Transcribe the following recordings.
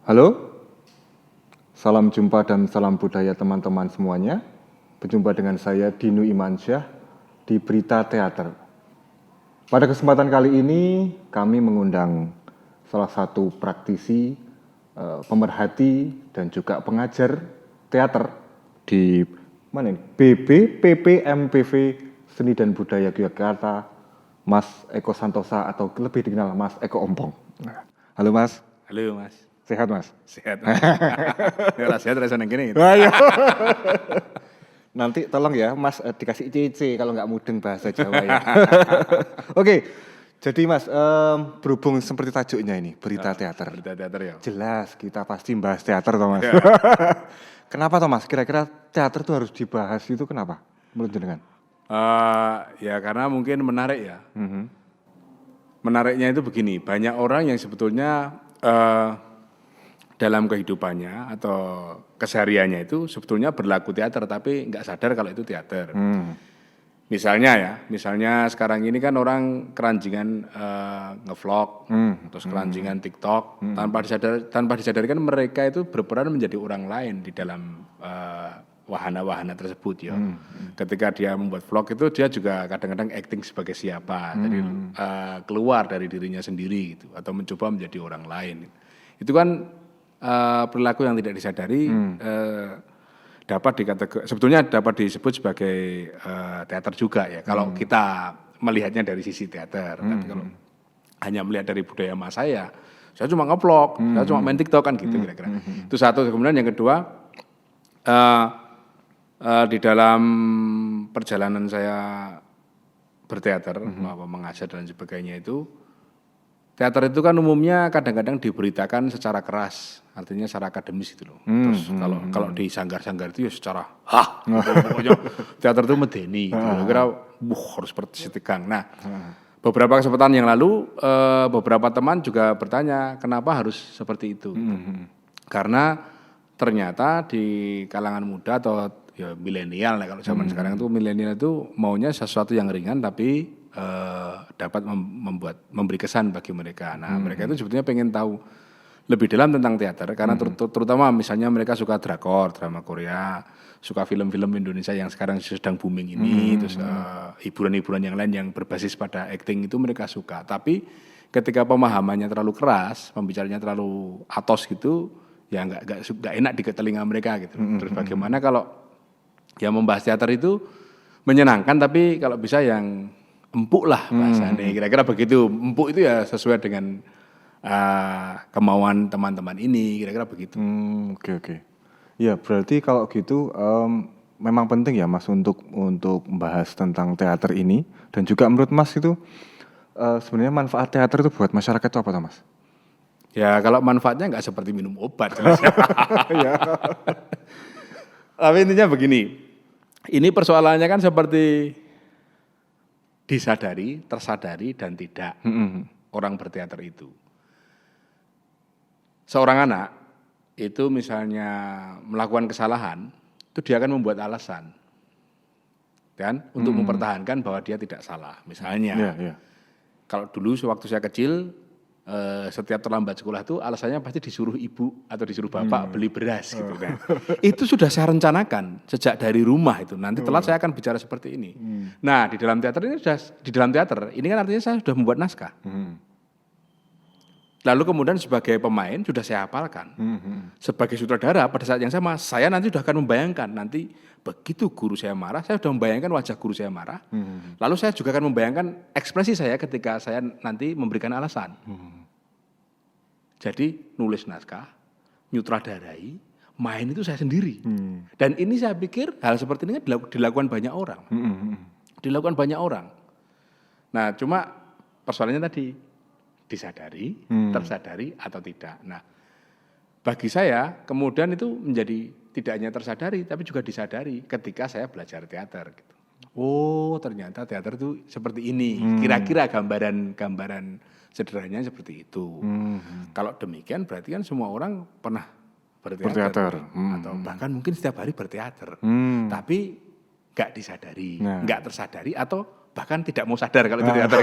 Halo, salam jumpa dan salam budaya teman-teman semuanya. Berjumpa dengan saya Dinu Imansyah di Berita Teater. Pada kesempatan kali ini kami mengundang salah satu praktisi, pemerhati dan juga pengajar teater di mana ini? PPMPV Seni dan Budaya Yogyakarta, Mas Eko Santosa atau lebih dikenal Mas Eko Ompong. Halo Mas. Halo Mas. Sehat Mas? Sehat. Ya sehat rasanya gini. Ayo. Nanti tolong ya Mas dikasih CC kalau nggak mudeng bahasa Jawa ya. Oke, jadi Mas berhubung seperti tajuknya ini berita teater. Berita teater ya. Jelas kita pasti bahas teater toh Mas. Kenapa toh Mas? Kira-kira teater tuh harus dibahas itu kenapa? Menurut jenengan? Ya karena mungkin menarik ya. Menariknya itu begini, banyak orang yang sebetulnya dalam kehidupannya atau kesehariannya itu sebetulnya berlaku teater tapi nggak sadar kalau itu teater. Misalnya sekarang ini kan orang keranjingan ngevlog, terus keranjingan TikTok, tanpa disadari kan mereka itu berperan menjadi orang lain di dalam wahana-wahana tersebut ya. Ketika dia membuat vlog itu dia juga kadang-kadang acting sebagai siapa, jadi keluar dari dirinya sendiri gitu, atau mencoba menjadi orang lain. Itu kan perilaku yang tidak disadari sebetulnya dapat disebut sebagai teater juga ya kalau kita melihatnya dari sisi teater. Tapi kalau hanya melihat dari budaya mas saya cuma nge-vlog, saya cuma main TikTok kan gitu kira-kira. Itu satu. Kemudian yang kedua, di dalam perjalanan saya berteater, mengajar dan sebagainya itu, teater itu kan umumnya kadang-kadang diberitakan secara keras, artinya secara akademis gitu loh. Terus kalau di sanggar-sanggar itu ya secara gitu, pokoknya teater itu medeni gitu. Kira-kira harus seperti tegang. Nah, beberapa kesempatan yang lalu beberapa teman juga bertanya kenapa harus seperti itu. Karena ternyata di kalangan muda atau ya milenial, kalau zaman sekarang itu milenial itu maunya sesuatu yang ringan tapi dapat memberi kesan bagi mereka. Nah, mereka itu sebetulnya pengen tahu lebih dalam tentang teater karena terutama misalnya mereka suka drakor, drama Korea, suka film-film Indonesia yang sekarang sedang booming ini, terus hiburan-hiburan yang lain yang berbasis pada acting itu mereka suka. Tapi ketika pemahamannya terlalu keras, pembicaranya terlalu atos gitu, ya nggak enak di telinga mereka gitu. Terus bagaimana kalau yang membahas teater itu menyenangkan tapi kalau bisa yang empuk lah bahasanya, kira-kira begitu. Empuk itu ya sesuai dengan kemauan teman-teman ini, kira-kira begitu. Oke. Ya berarti kalau gitu memang penting ya Mas untuk membahas tentang teater ini. Dan juga menurut Mas itu sebenarnya manfaat teater itu buat masyarakat itu apa toh Mas? Ya kalau manfaatnya nggak seperti minum obat jelas. Tapi intinya begini, ini persoalannya kan seperti disadari, tersadari, dan tidak orang berteater itu. Seorang anak itu misalnya melakukan kesalahan, itu dia akan membuat alasan. Dan untuk mempertahankan bahwa dia tidak salah. Misalnya, kalau dulu sewaktu saya kecil, setiap terlambat sekolah itu alasannya pasti disuruh ibu atau disuruh bapak beli beras gitu kan. Itu sudah saya rencanakan sejak dari rumah itu. Nanti telat saya akan bicara seperti ini. Nah, di dalam teater ini kan artinya saya sudah membuat naskah. Lalu kemudian sebagai pemain sudah saya hafalkan. Sebagai sutradara pada saat yang sama saya nanti sudah akan membayangkan nanti begitu guru saya marah, saya sudah membayangkan wajah guru saya marah. Lalu saya juga akan membayangkan ekspresi saya ketika saya nanti memberikan alasan. Jadi nulis naskah, nyutradarai, main itu saya sendiri. Dan ini saya pikir hal seperti ini dilakukan banyak orang. Dilakukan banyak orang. Nah, cuma persoalannya tadi disadari, tersadari atau tidak. Nah, bagi saya kemudian itu menjadi tidak hanya tersadari tapi juga disadari ketika saya belajar teater gitu. Oh, ternyata teater itu seperti ini. Kira-kira gambaran sederhananya seperti itu. Kalau demikian berarti kan semua orang pernah berteater. Atau bahkan mungkin setiap hari berteater. Tapi nggak disadari, nggak tersadari atau bahkan tidak mau sadar kalau itu teater.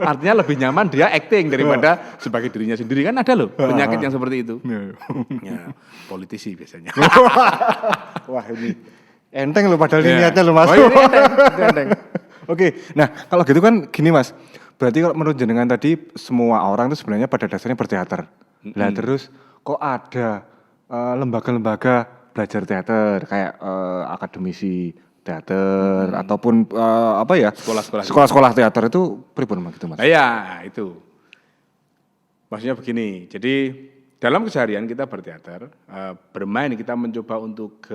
Artinya lebih nyaman dia acting daripada sebagai dirinya sendiri. Kan ada loh penyakit yang seperti itu. Ya, politisi biasanya. Wah ini enteng loh padahal niatnya loh Mas. Oh, ini enteng. Oke, nah kalau gitu kan gini Mas, berarti kalau menurut jenengan tadi semua orang itu sebenarnya pada dasarnya berteater. Lah terus kok ada lembaga-lembaga belajar teater kayak akademisi teater ataupun apa ya sekolah-sekolah teater itu pripun gitu Mas? Ya itu, maksudnya begini. Jadi dalam keseharian kita berteater, bermain kita mencoba untuk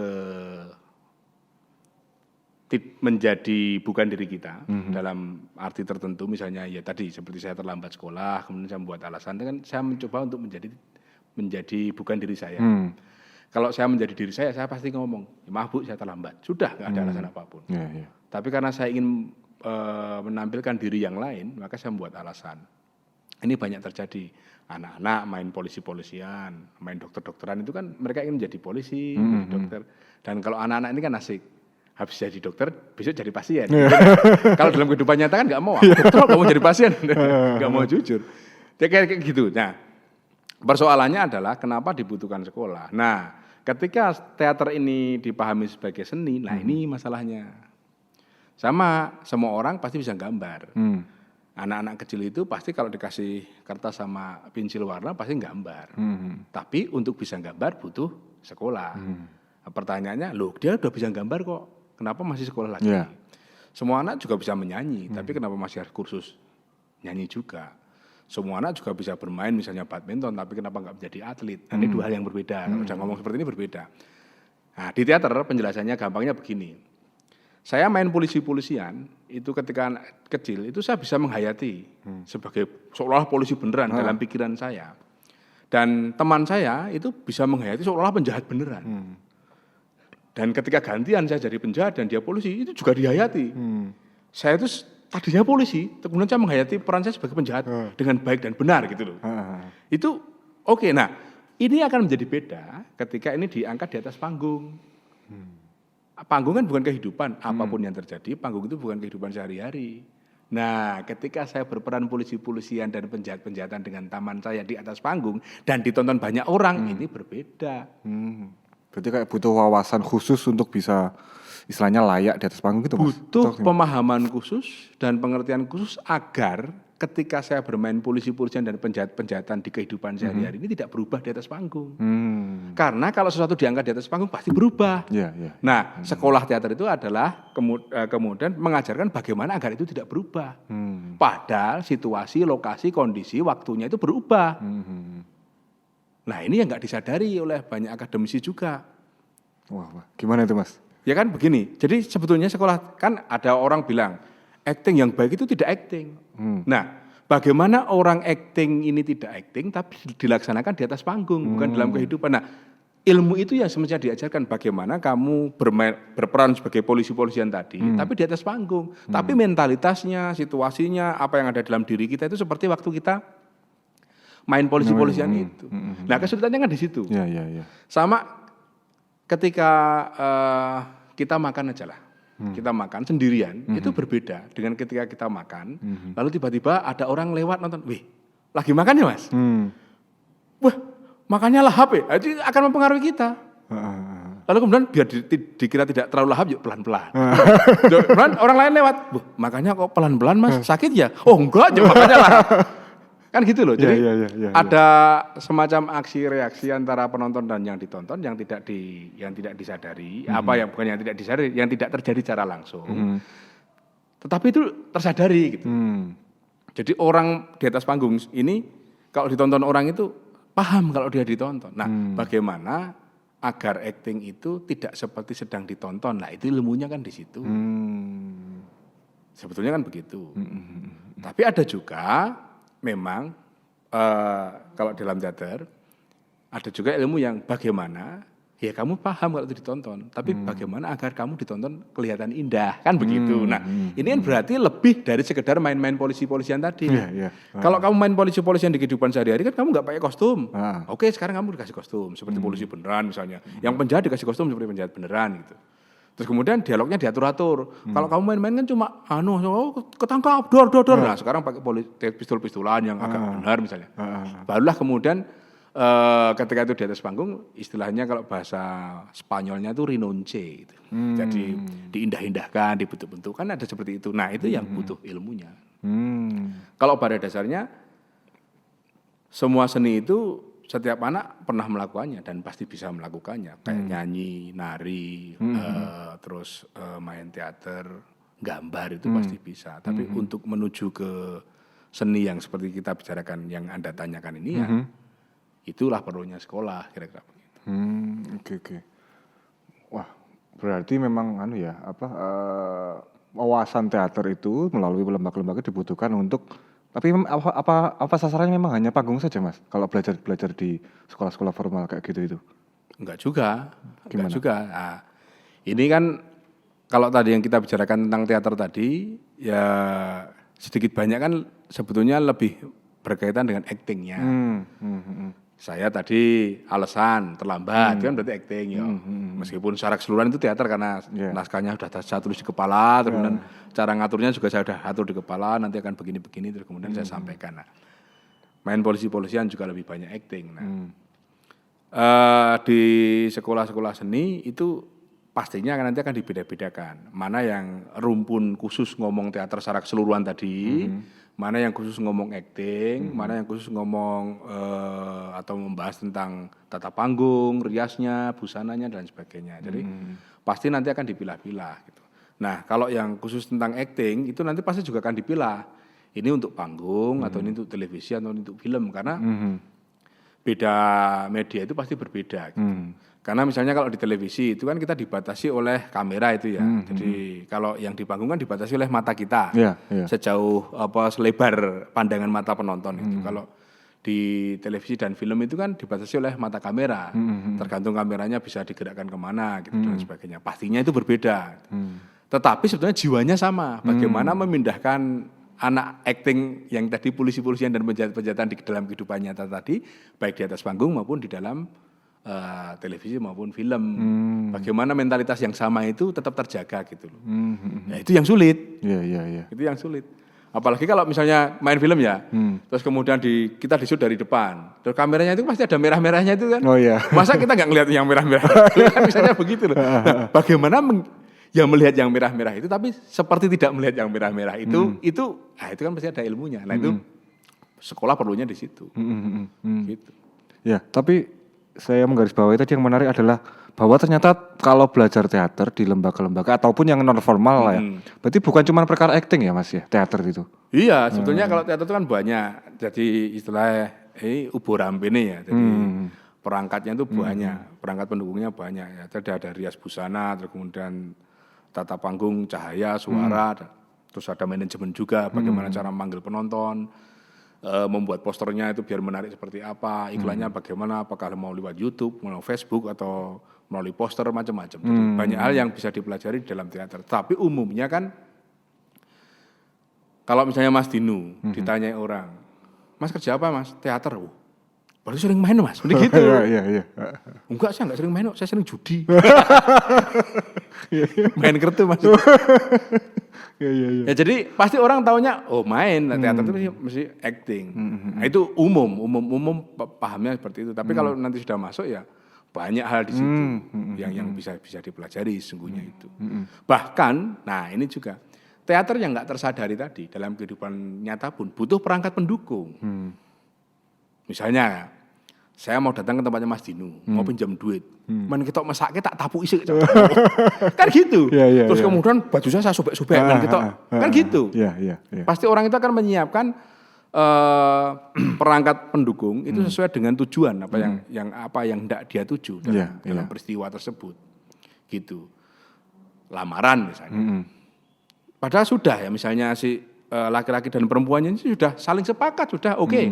menjadi bukan diri kita dalam arti tertentu, misalnya ya tadi seperti saya terlambat sekolah, kemudian saya membuat alasan, kan saya mencoba untuk menjadi bukan diri saya. Kalau saya menjadi diri saya pasti ngomong, maaf Bu saya terlambat, sudah nggak ada alasan apapun. Tapi karena saya ingin menampilkan diri yang lain, maka saya membuat alasan. Ini banyak terjadi, anak-anak main polisi-polisian, main dokter-dokteran itu kan mereka ingin menjadi polisi, menjadi dokter. Dan kalau anak-anak ini kan asik, habis jadi dokter, besok jadi pasien. Kalau dalam kehidupan nyata kan nggak mau, dokter nggak mau jadi pasien, nggak mau jujur. Dia kayak gitu. Nah, persoalannya adalah kenapa dibutuhkan sekolah. Nah, ketika teater ini dipahami sebagai seni, nah ini masalahnya. Sama, semua orang pasti bisa gambar. Anak-anak kecil itu pasti kalau dikasih kertas sama pensil warna pasti gambar. Tapi untuk bisa gambar butuh sekolah. Pertanyaannya, loh dia udah bisa gambar kok, kenapa masih sekolah lagi? Semua anak juga bisa menyanyi, tapi kenapa masih harus kursus nyanyi juga? Semua anak juga bisa bermain misalnya badminton, tapi kenapa nggak menjadi atlet? Nah, ini dua hal yang berbeda. Kalau udah ngomong seperti ini berbeda. Nah, di teater penjelasannya gampangnya begini. Saya main polisi-polisian, itu ketika kecil, itu saya bisa menghayati sebagai seolah polisi beneran dalam pikiran saya. Dan teman saya itu bisa menghayati seolah penjahat beneran. Dan ketika gantian saya jadi penjahat dan dia polisi, itu juga dihayati. Saya itu tadinya polisi, kemudian saya menghayati peran saya sebagai penjahat dengan baik dan benar gitu loh. Itu oke. Nah, ini akan menjadi beda ketika ini diangkat di atas panggung. Panggung kan bukan kehidupan, apapun yang terjadi, panggung itu bukan kehidupan sehari-hari. Nah, ketika saya berperan polisi-polisian dan penjahat-penjahatan dengan taman saya di atas panggung dan ditonton banyak orang, ini berbeda. Berarti kayak butuh wawasan khusus untuk bisa istilahnya layak di atas panggung gitu Mas? Butuh pemahaman khusus dan pengertian khusus agar ketika saya bermain polisi-polisian dan penjahat-penjahatan di kehidupan sehari-hari ini tidak berubah di atas panggung. Karena kalau sesuatu diangkat di atas panggung pasti berubah. Nah, sekolah teater itu adalah kemudian mengajarkan bagaimana agar itu tidak berubah. Padahal situasi, lokasi, kondisi, waktunya itu berubah. Nah, ini yang nggak disadari oleh banyak akademisi juga. Wah, gimana itu Mas? Ya kan begini, jadi sebetulnya sekolah, kan ada orang bilang, acting yang baik itu tidak acting. Nah, bagaimana orang acting ini tidak acting, tapi dilaksanakan di atas panggung, bukan dalam kehidupan. Nah, ilmu itu yang semestinya diajarkan, bagaimana kamu berperan sebagai polisi-polisian tadi, tapi di atas panggung. Tapi mentalitasnya, situasinya, apa yang ada dalam diri kita itu seperti waktu kita main polisi-polisian itu. Nah, kesulitannya kan di situ. Sama ketika kita makan aja lah. Kita makan sendirian, itu berbeda dengan ketika kita makan, lalu tiba-tiba ada orang lewat nonton, wih, lagi makan ya Mas? Wah, makannya lahap ya, itu akan mempengaruhi kita. Lalu kemudian biar dikira tidak terlalu lahap, yuk pelan-pelan. Kemudian orang lain lewat, wah, makannya kok pelan-pelan Mas, sakit ya? Oh enggak, makannya lahap. Kan gitu loh, jadi ada semacam aksi reaksi antara penonton dan yang ditonton yang tidak disadari, bukan yang tidak disadari, yang tidak terjadi secara langsung, tetapi itu tersadari gitu. Jadi orang di atas panggung ini kalau ditonton orang itu paham kalau dia ditonton. Nah, bagaimana agar acting itu tidak seperti sedang ditonton? Nah, itu ilmunya kan di situ. Sebetulnya kan begitu. Tapi ada juga memang kalau dalam teater ada juga ilmu yang bagaimana ya kamu paham kalau itu ditonton, tapi bagaimana agar kamu ditonton kelihatan indah, kan begitu. Nah, ini kan berarti lebih dari sekedar main-main polisi-polisian tadi. Kalau kamu main polisi-polisian di kehidupan sehari-hari kan kamu nggak pakai kostum. Oke, sekarang kamu dikasih kostum seperti polisi beneran misalnya. Yang penjahat dikasih kostum seperti penjahat beneran gitu. Terus kemudian dialognya diatur-atur. Kalau kamu main-main kan cuma ketangkap, dor. Nah, sekarang pakai pistol-pistolan yang agak benar misalnya. Barulah kemudian ketika itu di atas panggung, istilahnya kalau bahasa Spanyolnya itu rinonce gitu. Jadi diindah-indahkan, dibentuk-bentuk, kan ada seperti itu. Nah, itu yang butuh ilmunya. Kalau pada dasarnya semua seni itu setiap anak pernah melakukannya dan pasti bisa melakukannya, kayak nyanyi, nari, terus main teater, gambar itu pasti bisa. Tapi untuk menuju ke seni yang seperti kita bicarakan, yang Anda tanyakan ini ya, itulah perlunya sekolah kira-kira begitu. Oke. Wah, berarti memang wawasan teater itu melalui lembaga-lembaga dibutuhkan untuk. Tapi apa sasarannya memang hanya panggung saja, Mas? Kalau belajar di sekolah-sekolah formal kayak gitu itu? Enggak juga. Nah, ini kan kalau tadi yang kita bicarakan tentang teater tadi, ya sedikit banyak kan sebetulnya lebih berkaitan dengan actingnya. Saya tadi alasan terlambat, kan berarti acting ya. Meskipun secara keseluruhan itu teater karena naskahnya sudah saya tulis di kepala, terus kemudian cara ngaturnya juga saya sudah atur di kepala, nanti akan begini-begini, terus kemudian saya sampaikan. Nah, main polisi-polisian juga lebih banyak acting. Nah, di sekolah-sekolah seni itu pastinya nanti akan dibeda-bedakan. Mana yang rumpun khusus ngomong teater secara keseluruhan tadi, mana yang khusus ngomong acting, mana yang khusus ngomong atau membahas tentang tata panggung, riasnya, busananya dan sebagainya. Jadi pasti nanti akan dipilah-pilah gitu. Nah, kalau yang khusus tentang acting itu nanti pasti juga akan dipilah. Ini untuk panggung atau ini untuk televisi atau ini untuk film karena beda media itu pasti berbeda gitu. Karena misalnya kalau di televisi itu kan kita dibatasi oleh kamera itu ya. Jadi kalau yang di panggung kan dibatasi oleh mata kita. Sejauh selebar pandangan mata penonton itu. Kalau di televisi dan film itu kan dibatasi oleh mata kamera. Tergantung kameranya bisa digerakkan kemana gitu dan sebagainya. Pastinya itu berbeda. Tetapi sebetulnya jiwanya sama. Bagaimana memindahkan anak acting yang tadi polisi-polisian dan penjahat-penjahatan di dalam kehidupan nyata tadi, baik di atas panggung maupun di dalam televisi maupun film. Bagaimana mentalitas yang sama itu tetap terjaga gitu loh. Nah, itu yang sulit. Itu yang sulit. Apalagi kalau misalnya main film ya, terus kemudian kita di-shoot dari depan, terus kameranya itu pasti ada merah-merahnya itu kan. Masa kita nggak ngelihat yang merah-merah? Kan misalnya begitu loh. Nah, bagaimana melihat yang merah-merah itu, tapi seperti tidak melihat yang merah-merah itu kan pasti ada ilmunya. Nah itu sekolah perlunya di situ. Gitu. Ya, tapi saya menggarisbawahi tadi yang menarik adalah bahwa ternyata kalau belajar teater di lembaga-lembaga ataupun yang non formal lah ya, berarti bukan cuma perkara acting ya Mas ya, teater itu. Iya, sebetulnya kalau teater itu kan banyak. Jadi istilahnya ubur-ambene ya. Jadi perangkatnya itu banyak, perangkat pendukungnya banyak ya. Jadi ada rias busana, terus kemudian tata panggung, cahaya, suara, terus ada manajemen juga, bagaimana cara memanggil penonton. Membuat posternya itu biar menarik seperti apa, iklannya bagaimana, apakah mau lewat YouTube, melalui Facebook atau melalui poster macam-macam. Jadi banyak hal yang bisa dipelajari di dalam teater. Tapi umumnya kan kalau misalnya Mas Dinu ditanyai orang, Mas kerja apa Mas? Teater. Berarti sering main Mas, begitu. Iya. Enggak, saya enggak sering main, saya sering judi. Main kartu Mas. Ya jadi pasti orang taunya main teater itu mesti acting. Nah, itu umum pahamnya seperti itu. Tapi kalau nanti sudah masuk ya banyak hal di situ yang bisa dipelajari sesungguhnya itu. Bahkan, nah ini juga teater yang nggak tersadari tadi dalam kehidupan nyata pun butuh perangkat pendukung. Misalnya saya mau datang ke tempatnya Mas Dinu, mau pinjam duit. Man ketok mesake tak tapuki sik. Kan gitu. Terus kemudian baju saya sobek-sobek kan ketok. Kan gitu. Pasti orang itu akan menyiapkan perangkat pendukung itu sesuai dengan tujuan apa yang hendak dia tuju dalam peristiwa tersebut. Gitu. Lamaran misalnya. Padahal sudah ya misalnya si laki-laki dan perempuannya ini sudah saling sepakat, sudah oke.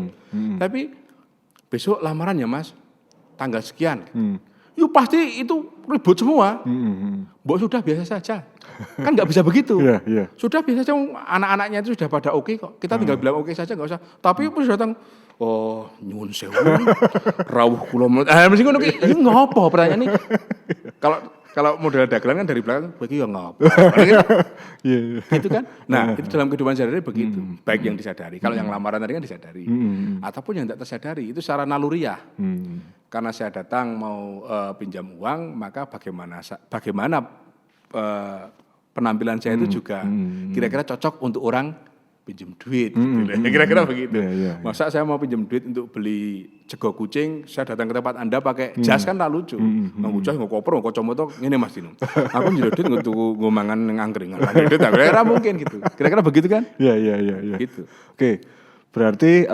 Tapi besok lamaran ya Mas, tanggal sekian. Yuk pasti itu ribut semua. Mbok sudah biasa saja. Kan nggak bisa begitu. Sudah biasa saja, anak-anaknya itu sudah pada oke kok. Kita tinggal bilang oke saja, nggak usah. Tapi pas datang, nyuwun sewu, rawuh kula. Mesti ngono ki, iki ngopo pertanyaan ini? Kalau Kalau model dagelan kan dari belakang bagi yang ngapa. Iya. Gitu kan? Nah, itu dalam kehidupan sehari-hari begitu. Baik yang disadari. Kalau yang lamaran tadi kan disadari. Ataupun yang tidak tersadari itu secara naluriah. Karena saya datang mau pinjam uang, maka bagaimana penampilan saya itu juga kira-kira cocok untuk orang pinjam duit, gitu. Kira-kira begitu. Masa saya mau pinjam duit untuk beli jago kucing, saya datang ke tempat Anda pakai jas kan tak lucu. Nggak jas, nggak koper, nggak kacamata, ini Mas Dino. Aku nyedot duit untuk ngomangan yang angkringan. Kira-kira mungkin gitu. Kira-kira begitu kan? Iya. Gitu. Oke, berarti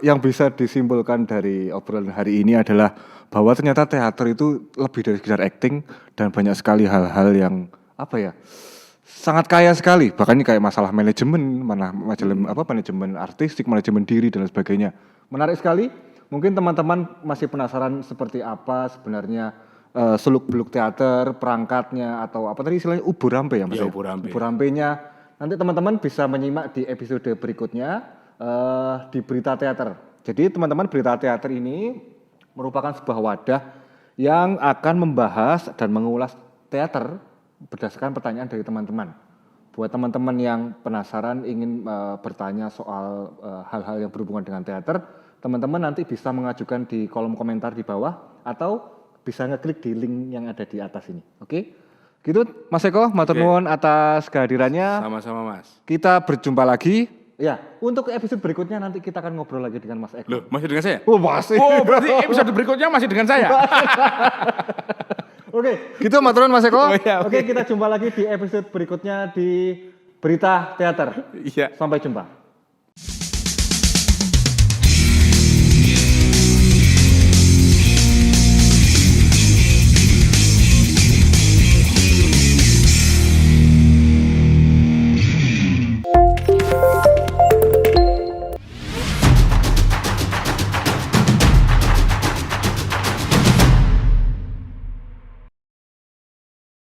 yang bisa disimpulkan dari obrolan hari ini adalah bahwa ternyata teater itu lebih dari sekedar acting dan banyak sekali hal-hal yang sangat kaya sekali. Bahkan ini kayak masalah manajemen, manajemen artistik, manajemen diri dan sebagainya. Menarik sekali. Mungkin teman-teman masih penasaran seperti apa sebenarnya seluk-beluk teater, perangkatnya atau apa tadi istilahnya uburampe ya Mas? Ya, uburampe. Uburampenya. Nanti teman-teman bisa menyimak di episode berikutnya di Berita Teater. Jadi teman-teman Berita Teater ini merupakan sebuah wadah yang akan membahas dan mengulas teater berdasarkan pertanyaan dari teman-teman. Buat teman-teman yang penasaran ingin bertanya soal hal-hal yang berhubungan dengan teater, teman-teman nanti bisa mengajukan di kolom komentar di bawah atau bisa ngeklik di link yang ada di atas ini. Oke? Gitu Mas Eko, matur nuwun atas kehadirannya. Sama-sama Mas. Kita berjumpa lagi. Ya, untuk episode berikutnya nanti kita akan ngobrol lagi dengan Mas Eko. Loh, masih dengan saya? Oh, masih. Oh, berarti episode berikutnya masih dengan saya. Oke, gitu matur nuwun Mas Eko. Oh, iya, Oke, kita jumpa lagi di episode berikutnya di Berita Teater. Iya. Sampai jumpa.